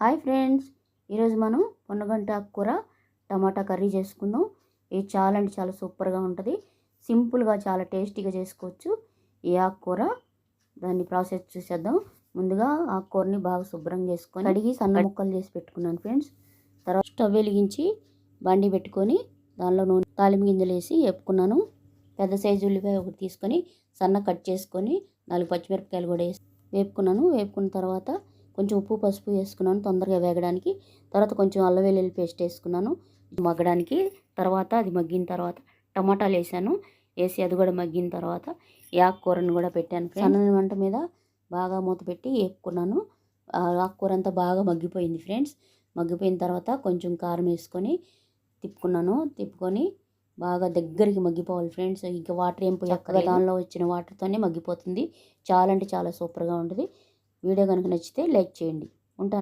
Hi friends, ఈరోజు మనం పొన్నగంటి ఆకుకూర టమాటా కర్రీ చేసుకుందాం. ఇది చాలా అంటే చాలా సూపర్గా ఉంటుంది. సింపుల్గా చాలా టేస్టీగా చేసుకోవచ్చు ఈ ఆకుకూర. దాన్ని ప్రాసెస్ చూసేద్దాం. ముందుగా ఆకుకూరని బాగా శుభ్రంగా చేసుకొని కడిగి సన్న ముక్కలు చేసి పెట్టుకున్నాను ఫ్రెండ్స్. తర్వాత స్టవ్ వెలిగించి బండి పెట్టుకొని దానిలో నూనె తాలింపు గింజలు వేసి వేపుకున్నాను. పెద్ద సైజు ఉల్లిపాయ ఒకటి తీసుకొని సన్న కట్ చేసుకొని 4 పచ్చిమిరపకాయలు కూడా వేసి వేపుకున్నాను. వేపుకున్న తర్వాత కొంచెం ఉప్పు పసుపు వేసుకున్నాను తొందరగా వేగడానికి. తర్వాత కొంచెం అల్లం వెల్లుల్లి పేస్ట్ వేసుకున్నాను మగ్గడానికి. తర్వాత అది మగ్గిన తర్వాత టమాటాలు వేసాను. వేసి అది కూడా మగ్గిన తర్వాత ఈ ఆకుకూరను కూడా పెట్టాను. సన్న మంట మీద బాగా మూత పెట్టి వేపుకున్నాను. ఆకుకూర అంతా బాగా మగ్గిపోయింది ఫ్రెండ్స్. మగ్గిపోయిన తర్వాత కొంచెం కారం వేసుకొని తిప్పుకొని బాగా దగ్గరికి మగ్గిపోవాలి ఫ్రెండ్స్. ఇంకా వాటర్ ఏం పోయక్కర్లేదు, దానిలో వచ్చిన వాటర్తోనే మగ్గిపోతుంది. చాలా అంటే చాలా సూపర్గా ఉంటుంది. వీడియో కనుక నచ్చితే లైక్ చేయండి.